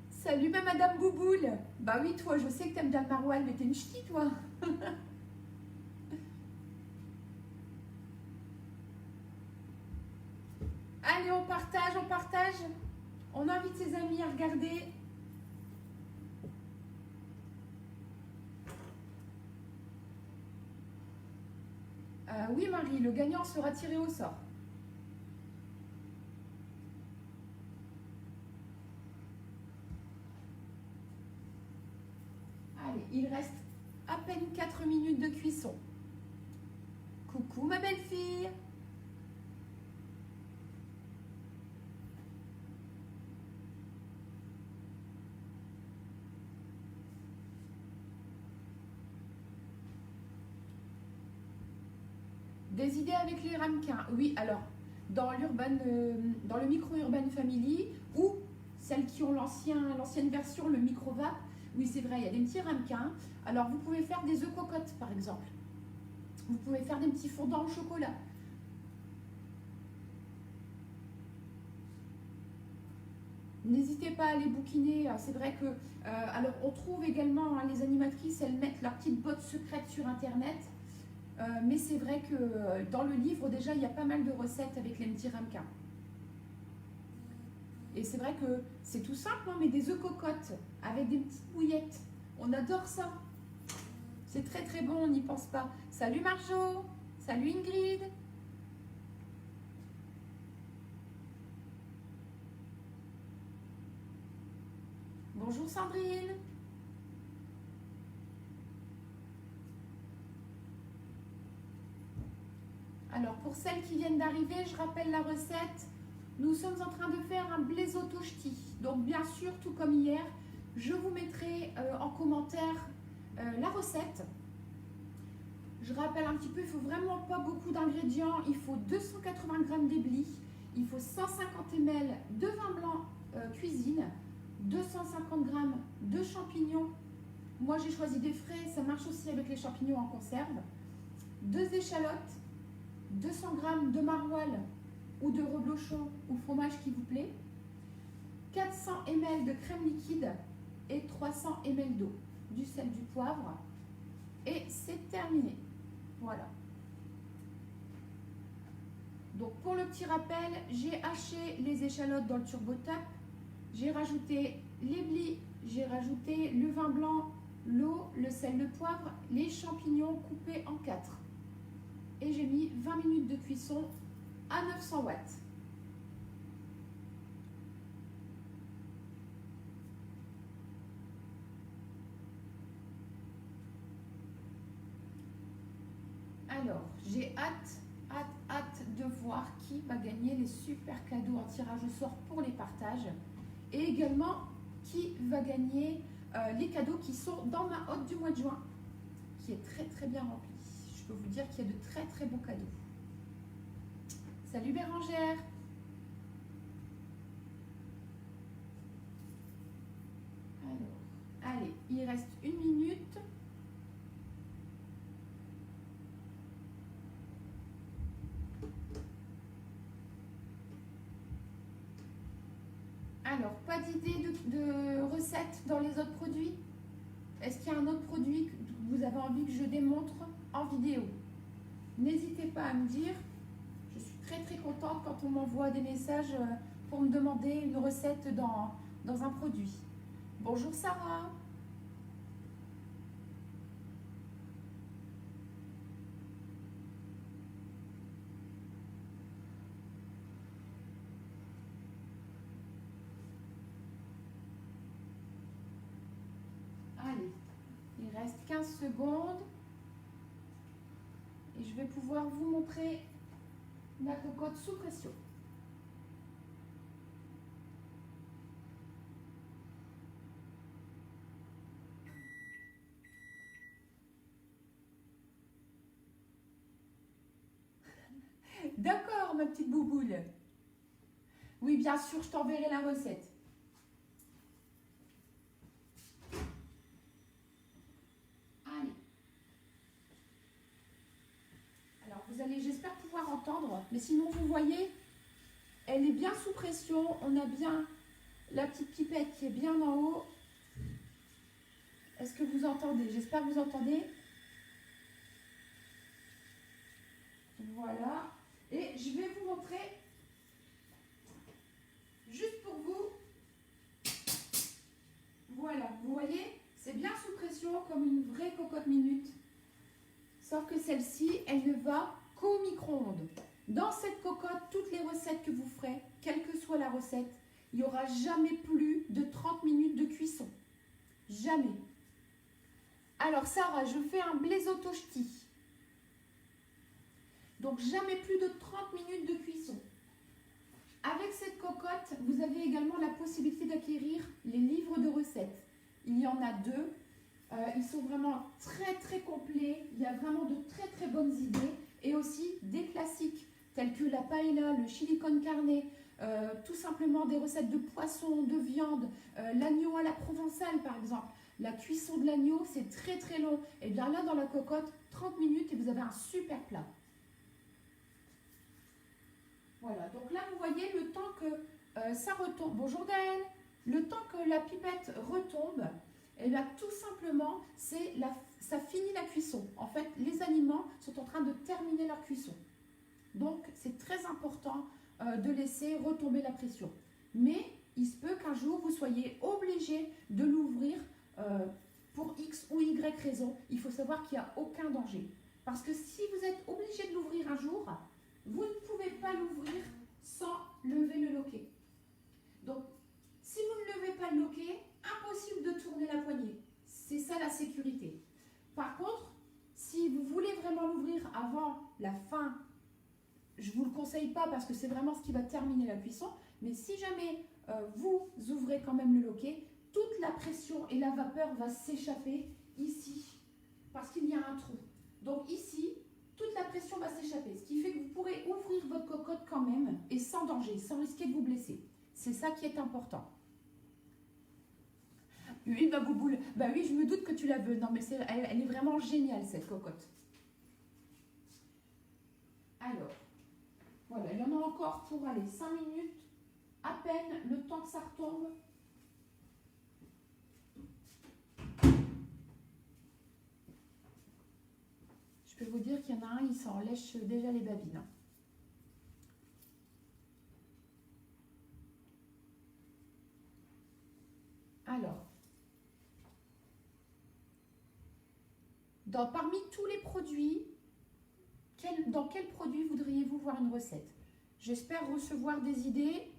Salut ma Madame Bouboule. Bah oui, toi, je sais que t'aimes bien le maroilles, mais t'es une ch'ti, toi. Allez, on partage, on partage. On invite ses amis à regarder. Oui, Marie, le gagnant sera tiré au sort. Allez, il reste à peine 4 minutes de cuisson. Coucou ma belle-fille. Des idées avec les ramequins? Oui, alors, dans le micro-urban family ou celles qui ont l'ancienne version, le micro-vape, oui, c'est vrai, il y a des petits ramequins. Alors, vous pouvez faire des œufs cocottes, par exemple. Vous pouvez faire des petits fondants au chocolat. N'hésitez pas à les bouquiner. C'est vrai que, alors, on trouve également, hein, les animatrices, elles mettent leur petite botte secrète sur Internet. Mais c'est vrai que dans le livre, déjà, il y a pas mal de recettes avec les petits ramequins. Et c'est vrai que c'est tout simple, hein, mais des œufs cocottes avec des petites bouillettes. On adore ça. C'est très très bon, on n'y pense pas. Salut Marjo, salut Ingrid. Bonjour Sandrine. Alors pour celles qui viennent d'arriver, je rappelle la recette. Nous sommes en train de faire un blaiseau tosti. Donc bien sûr, tout comme hier, je vous mettrai en commentaire la recette. Je rappelle un petit peu, il ne faut vraiment pas beaucoup d'ingrédients. Il faut 280 g d'éblis, il faut 150 ml de vin blanc cuisine, 250 g de champignons. Moi j'ai choisi des frais, ça marche aussi avec les champignons en conserve. 2 échalotes, 200 g de maroilles ou de reblochon ou fromage qui vous plaît, 400 ml de crème liquide et 300 ml d'eau, du sel, du poivre, et c'est terminé. Voilà. Donc pour le petit rappel, j'ai haché les échalotes dans le TurboTape, j'ai rajouté l'éblis, j'ai rajouté le vin blanc, l'eau, le sel, le poivre, les champignons coupés en 4. Et j'ai mis 20 minutes de cuisson à 900 watts. Alors, j'ai hâte de voir qui va gagner les super cadeaux en tirage au sort pour les partages. Et également, qui va gagner les cadeaux qui sont dans ma hotte du mois de juin, qui est très très bien remplie. Je peux vous dire qu'il y a de très très beaux cadeaux. Salut Bérangère. Alors, allez, il reste 1 minute. Alors, pas d'idée de recette dans les autres produits? Est-ce qu'il y a un autre produit que vous avez envie que je démontre en vidéo? N'hésitez pas à me dire. Je suis très très contente quand on m'envoie des messages pour me demander une recette dans un produit. Bonjour Sarah. Allez, il reste 15 secondes. Et je vais pouvoir vous montrer la cocotte sous pression. D'accord, ma petite bouboule. Oui, bien sûr, je t'enverrai la recette. Allez. Alors, vous allez, j'espère pouvoir entendre, mais sinon, vous voyez, elle est bien sous pression. On a bien la petite pipette qui est bien en haut. Est-ce que vous entendez? J'espère que vous entendez. Voilà. Et je vais vous montrer, juste pour vous, voilà, vous voyez, c'est bien sous pression comme une vraie cocotte minute. Sauf que celle-ci, elle ne va qu'au micro-ondes. Dans cette cocotte, toutes les recettes que vous ferez, quelle que soit la recette, il n'y aura jamais plus de 30 minutes de cuisson. Jamais. Alors Sarah, je fais un blaiseau tosti. Donc jamais plus de 30 minutes de cuisson. Avec cette cocotte, vous avez également la possibilité d'acquérir les livres de recettes. Il y en a 2. Ils sont vraiment très très complets. Il y a vraiment de très très bonnes idées. Et aussi des classiques tels que la paella, le chili con carne, tout simplement des recettes de poisson, de viande, l'agneau à la provençale par exemple. La cuisson de l'agneau, c'est très très long. Et bien là, dans la cocotte, 30 minutes et vous avez un super plat. Voilà, donc là, vous voyez le temps que ça retombe. Bonjour Gaëlle. Le temps que la pipette retombe, eh Et bien tout simplement, ça finit la cuisson. En fait, les aliments sont en train de terminer leur cuisson. Donc, c'est très important de laisser retomber la pression. Mais il se peut qu'un jour, vous soyez obligé de l'ouvrir pour X ou Y raison. Il faut savoir qu'il n'y a aucun danger. Parce que si vous êtes obligé de l'ouvrir un jour, vous ne pouvez pas l'ouvrir sans lever le loquet. Donc, si vous ne levez pas le loquet, impossible de tourner la poignée. C'est ça la sécurité. Par contre, si vous voulez vraiment l'ouvrir avant la fin, je ne vous le conseille pas parce que c'est vraiment ce qui va terminer la cuisson, mais si jamais vous ouvrez quand même le loquet, toute la pression et la vapeur va s'échapper ici, parce qu'il y a un trou. Donc ici, toute la pression va s'échapper, ce qui fait que vous pourrez ouvrir votre cocotte quand même et sans danger, sans risquer de vous blesser. C'est ça qui est important. Oui, ma bouboule, bah oui, je me doute que tu la veux. Non, mais elle est vraiment géniale, cette cocotte. Alors, voilà, il y en a encore pour aller 5 minutes, à peine, le temps que ça retombe. Je peux vous dire qu'il y en a un, il s'en lèche déjà les babines. Alors, parmi tous les produits, dans quel produit voudriez-vous voir une recette? J'espère recevoir des idées.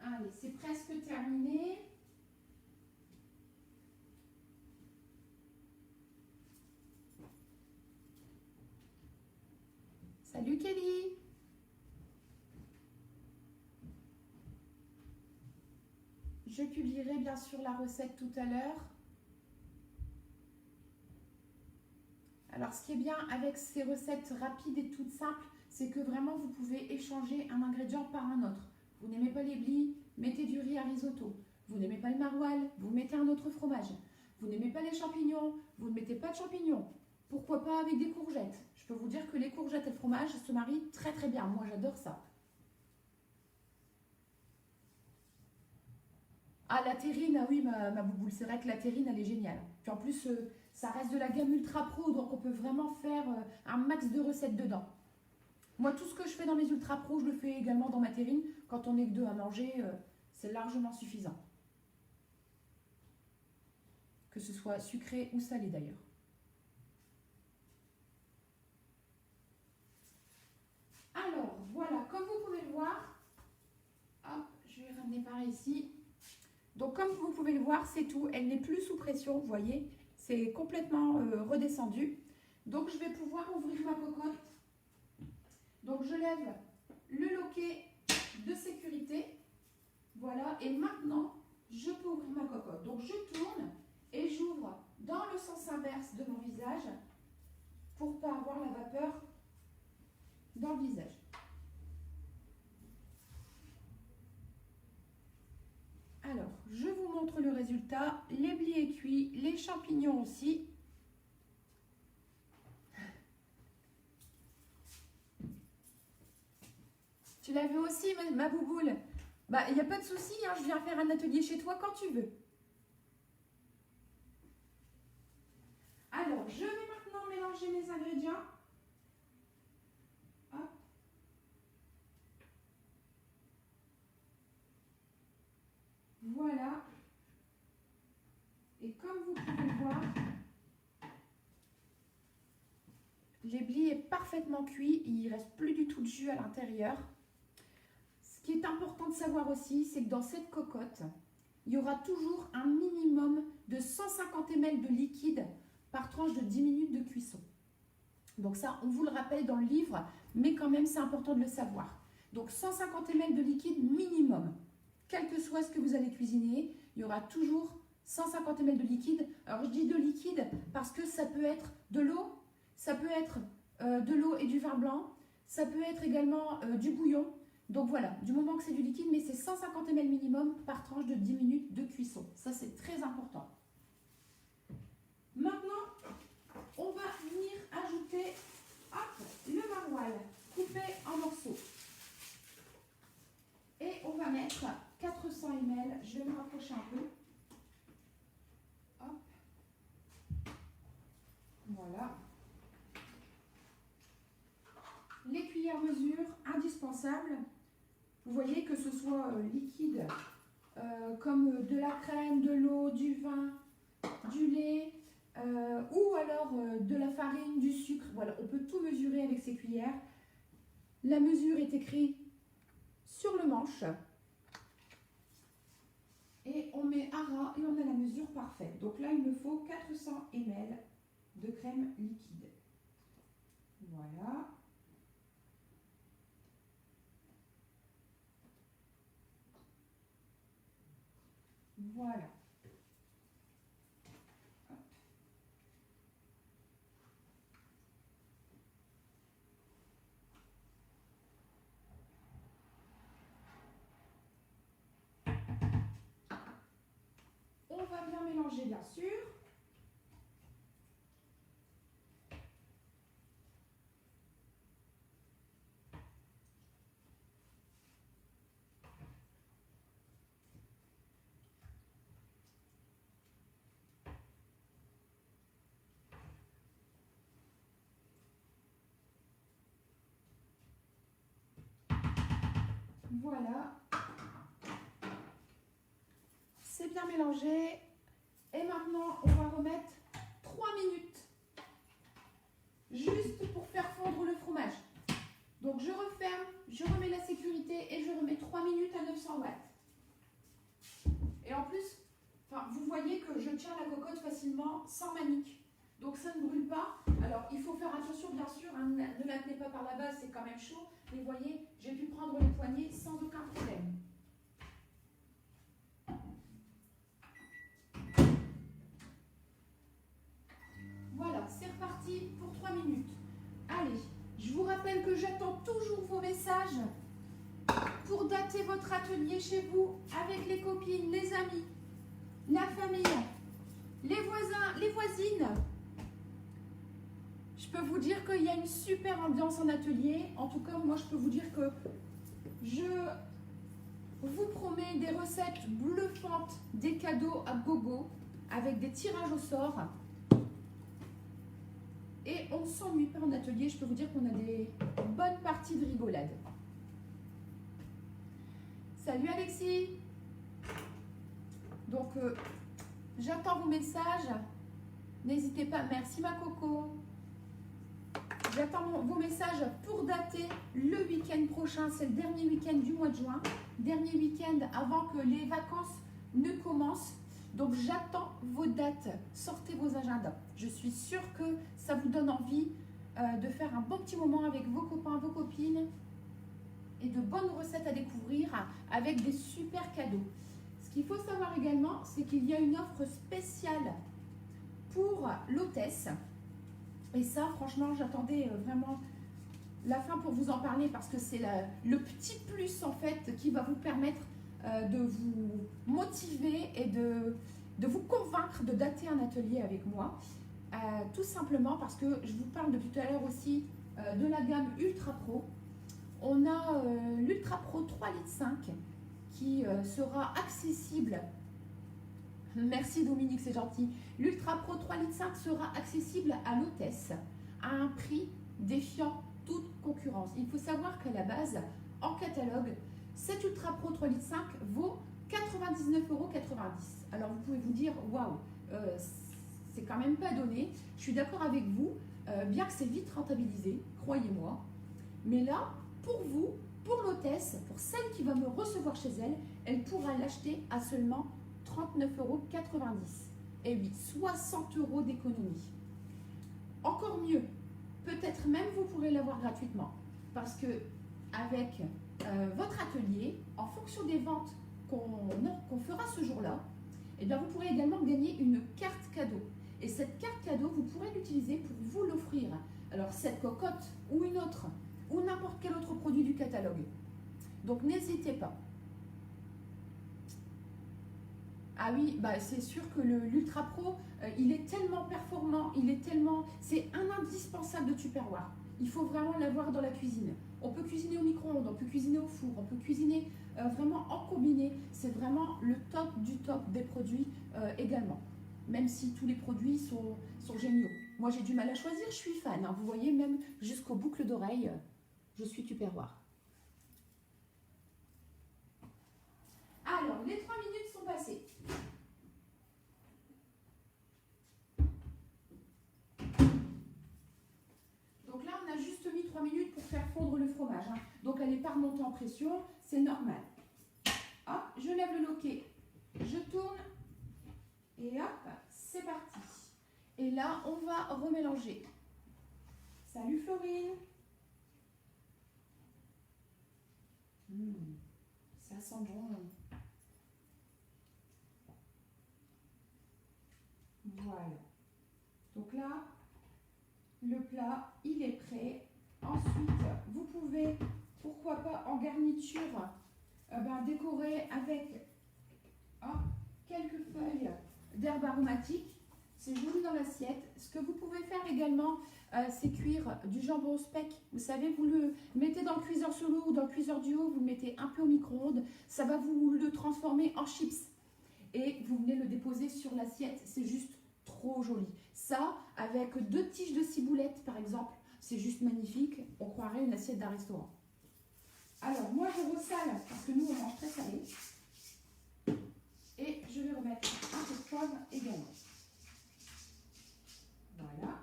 Allez, c'est presque terminé. Salut Kelly. Je publierai bien sûr la recette tout à l'heure. Alors ce qui est bien avec ces recettes rapides et toutes simples, c'est que vraiment vous pouvez échanger un ingrédient par un autre. Vous n'aimez pas les blis, mettez du riz à risotto. Vous n'aimez pas le maroilles, vous mettez un autre fromage. Vous n'aimez pas les champignons, vous ne mettez pas de champignons. Pourquoi pas avec des courgettes? Je peux vous dire que les courgettes et le fromage se marient très très bien. Moi j'adore ça. Ah, la terrine, ah oui, ma bouboule, c'est vrai que la terrine, elle est géniale. Puis en plus, ça reste de la gamme Ultra Pro, donc on peut vraiment faire un max de recettes dedans. Moi, tout ce que je fais dans mes Ultra Pro, je le fais également dans ma terrine. Quand on est que deux à manger, c'est largement suffisant. Que ce soit sucré ou salé d'ailleurs. Alors, voilà, comme vous pouvez le voir, hop, je vais ramener par ici. Donc, comme vous pouvez le voir, c'est tout. Elle n'est plus sous pression, vous voyez. C'est complètement redescendu. Donc, je vais pouvoir ouvrir ma cocotte. Donc, je lève le loquet de sécurité. Voilà. Et maintenant, je peux ouvrir ma cocotte. Donc, je tourne et j'ouvre dans le sens inverse de mon visage pour ne pas avoir la vapeur dans le visage. Alors, je vous montre le résultat. Les blis est cuit, les champignons aussi. Tu l'as vu aussi, ma bouboule? Bah, il n'y a pas de souci, hein, je viens faire un atelier chez toi quand tu veux. Alors, je vais maintenant mélanger mes ingrédients. Hop. Voilà. Et comme vous pouvez le voir, l'éblis est parfaitement cuit. Il ne reste plus du tout de jus à l'intérieur. Ce qui est important de savoir aussi, c'est que dans cette cocotte, il y aura toujours un minimum de 150 ml de liquide par tranche de 10 minutes de cuisson. Donc ça, on vous le rappelle dans le livre, mais quand même, c'est important de le savoir. Donc 150 ml de liquide minimum. Quel que soit ce que vous allez cuisiner, il y aura toujours 150 ml de liquide. Alors je dis de liquide parce que ça peut être de l'eau, ça peut être de l'eau et du vin blanc, ça peut être également du bouillon. Donc voilà, du moment que c'est du liquide, mais c'est 150 ml minimum par tranche de 10 minutes de cuisson. Ça, c'est très important. Maintenant, on va venir ajouter hop, le maroilles coupé en morceaux. Et on va mettre 400 ml. Je vais me rapprocher un peu. Hop. Voilà. Les cuillères mesure indispensables. Vous voyez que ce soit liquide, comme de la crème, de l'eau, du vin, du lait, ou alors de la farine, du sucre. Voilà, on peut tout mesurer avec ces cuillères. La mesure est écrite sur le manche. Et on met à ras et on a la mesure parfaite. Donc là, il me faut 400 ml de crème liquide. Voilà. Voilà. Hop. On va bien mélanger, bien sûr. Voilà. C'est bien mélangé. Et maintenant, on va remettre 3 minutes. Juste pour faire fondre le fromage. Donc je referme, je remets la sécurité et je remets 3 minutes à 900 watts. Et en plus, vous voyez que je tiens la cocotte facilement sans manique. Donc ça ne brûle pas. Alors il faut faire attention bien sûr, hein, ne la tenez pas par la base, c'est quand même chaud. Mais vous voyez, j'ai pu prendre les poignées sans aucun problème. Voilà, c'est reparti pour 3 minutes. Allez, je vous rappelle que j'attends toujours vos messages pour dater votre atelier chez vous avec les copines, les amis, la famille, les voisins, les voisines. Je peux vous dire qu'il y a une super ambiance en atelier. En tout cas, moi, je peux vous dire que je vous promets des recettes bluffantes, des cadeaux à gogo avec des tirages au sort. Et on ne s'ennuie pas en atelier. Je peux vous dire qu'on a des bonnes parties de rigolade. Salut Alexis. Donc, j'attends vos messages. N'hésitez pas. Merci ma coco. J'attends vos messages pour dater le week-end prochain. C'est le dernier week-end du mois de juin. Dernier week-end avant que les vacances ne commencent. Donc, j'attends vos dates. Sortez vos agendas. Je suis sûre que ça vous donne envie de faire un bon petit moment avec vos copains, vos copines et de bonnes recettes à découvrir avec des super cadeaux. Ce qu'il faut savoir également, c'est qu'il y a une offre spéciale pour l'hôtesse. Et ça, franchement, j'attendais vraiment la fin pour vous en parler parce que c'est le petit plus en fait qui va vous permettre de vous motiver et de vous convaincre de dater un atelier avec moi. Tout simplement parce que je vous parle depuis tout à l'heure aussi de la gamme Ultra Pro. On a l'Ultra Pro 3,5 litres qui sera accessible. Merci Dominique, c'est gentil. L'Ultra Pro 3,5 litres sera accessible à l'hôtesse à un prix défiant toute concurrence. Il faut savoir qu'à la base, en catalogue, cet Ultra Pro 3,5 litres vaut 99,90 €. Alors vous pouvez vous dire, waouh, c'est quand même pas donné. Je suis d'accord avec vous, bien que c'est vite rentabilisé, croyez-moi. Mais là, pour vous, pour l'hôtesse, pour celle qui va me recevoir chez elle, elle pourra l'acheter à seulement 39,90 €. Et oui, 60 € d'économie. Encore mieux, peut-être même vous pourrez l'avoir gratuitement. Parce que avec votre atelier, en fonction des ventes qu'on fera ce jour-là, eh bien, vous pourrez également gagner une carte cadeau. Et cette carte cadeau, vous pourrez l'utiliser pour vous l'offrir. Alors, cette cocotte ou une autre, ou n'importe quel autre produit du catalogue. Donc, n'hésitez pas. Ah oui, bah c'est sûr que l'Ultra Pro, il est tellement performant, c'est un indispensable de Tupperware. Il faut vraiment l'avoir dans la cuisine. On peut cuisiner au micro-ondes, on peut cuisiner au four, on peut cuisiner vraiment en combiné. C'est vraiment le top du top des produits également. Même si tous les produits sont géniaux. Moi j'ai du mal à choisir, je suis fan. Hein. Vous voyez, même jusqu'aux boucles d'oreilles, je suis Tupperware. Alors, les 3 minutes sont passées. Donc là, on a juste mis 3 minutes pour faire fondre le fromage. Hein. Donc elle n'est pas remontée en pression, c'est normal. Hop, je lève le loquet, je tourne et hop, c'est parti. Et là, on va remélanger. Salut Florine. Ça sent bon. Voilà. Donc là, le plat, il est prêt. Ensuite, vous pouvez, pourquoi pas en garniture, décorer avec quelques feuilles d'herbes aromatiques. C'est joli dans l'assiette. Ce que vous pouvez faire également, c'est cuire du jambon speck. Vous savez, vous le mettez dans le cuiseur solo ou dans le cuiseur duo, vous le mettez un peu au micro-ondes. Ça va vous le transformer en chips. Et vous venez le déposer sur l'assiette. C'est juste trop joli. Ça, avec 2 tiges de ciboulette, par exemple, c'est juste magnifique. On croirait une assiette d'un restaurant. Alors, moi, je ressale, parce que nous, on mange très salé. Et je vais remettre un peu de poivre également. Voilà.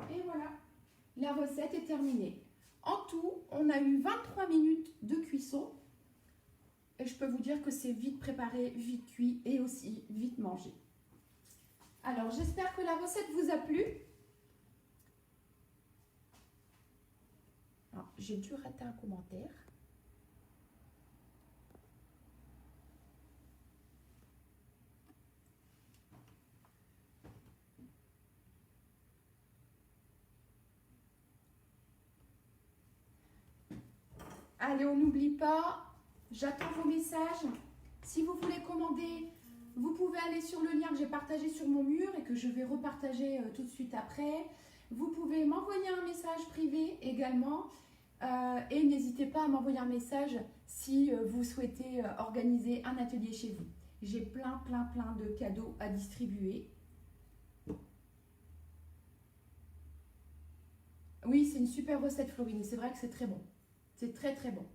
Et voilà, la recette est terminée. En tout, on a eu 23 minutes de cuisson. Et je peux vous dire que c'est vite préparé, vite cuit et aussi vite mangé. Alors, j'espère que la recette vous a plu. J'ai dû rater un commentaire. Allez, on n'oublie pas, j'attends vos messages. Si vous voulez commander, vous pouvez aller sur le lien que j'ai partagé sur mon mur et que je vais repartager tout de suite après. Vous pouvez m'envoyer un message privé également. Et n'hésitez pas à m'envoyer un message si vous souhaitez organiser un atelier chez vous. J'ai plein de cadeaux à distribuer. Oui, c'est une super recette, Florine. C'est vrai que c'est très bon. C'est très bon.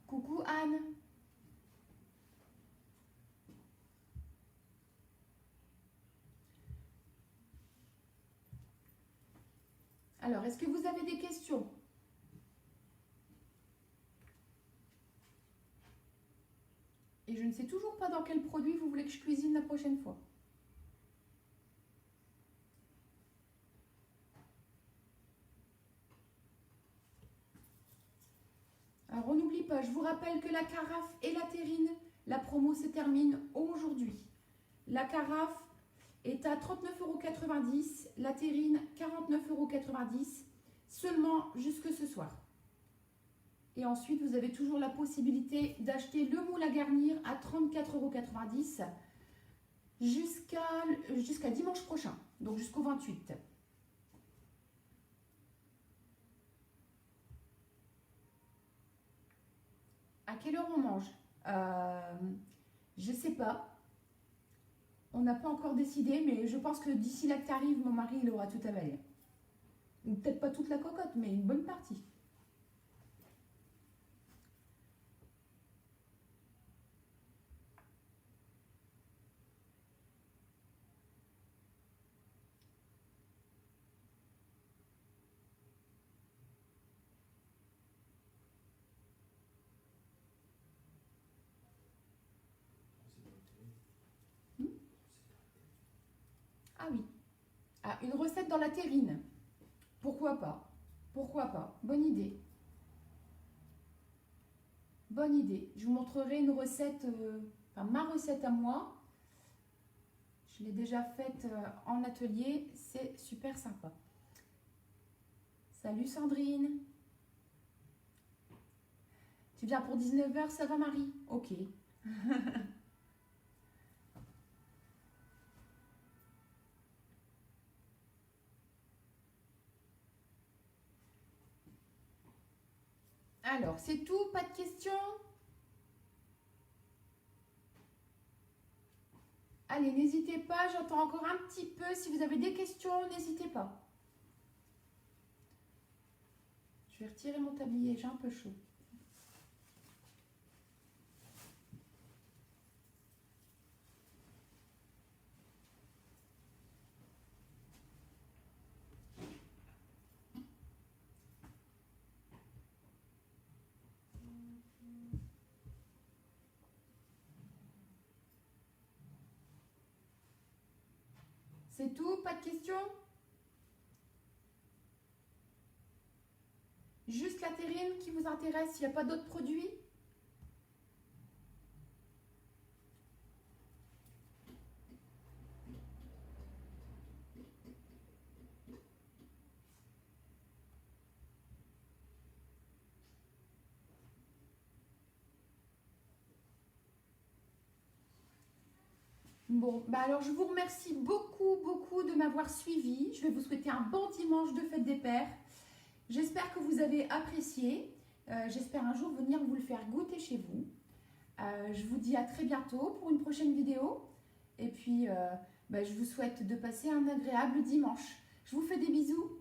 Coucou Anne. Alors, est-ce que vous avez des questions? Et je ne sais toujours pas dans quel produit vous voulez que je cuisine la prochaine fois. Alors, on n'oublie pas, je vous rappelle que la carafe et la terrine, la promo se termine aujourd'hui. La carafe est à 39,90 €, la terrine 49,90 € seulement jusque ce soir. Et ensuite, vous avez toujours la possibilité d'acheter le moule à garnir à 34,90 € jusqu'à dimanche prochain, donc jusqu'au 28. À quelle heure on mange? Je sais pas. On n'a pas encore décidé, mais je pense que d'ici là que tu arrives, mon mari, il aura tout avalé. Ou peut-être pas toute la cocotte, mais une bonne partie. Ah oui. Ah, une recette dans la terrine. Pourquoi pas? Pourquoi pas? Bonne idée. Bonne idée. Je vous montrerai une recette, ma recette à moi, Je l'ai déjà faite en atelier, c'est super sympa. Salut Sandrine. Tu viens pour 19 h, ça va Marie? Ok. Alors, c'est tout, pas de questions? Allez, n'hésitez pas, j'entends encore un petit peu. Si vous avez des questions, n'hésitez pas. Je vais retirer mon tablier, j'ai un peu chaud. C'est tout, pas de questions? Juste la terrine qui vous intéresse, il n'y a pas d'autres produits? Bon, bah alors je vous remercie beaucoup de m'avoir suivi. Je vais vous souhaiter un bon dimanche de fête des pères. J'espère que vous avez apprécié. J'espère un jour venir vous le faire goûter chez vous. Je vous dis à très bientôt pour une prochaine vidéo. Et puis, je vous souhaite de passer un agréable dimanche. Je vous fais des bisous.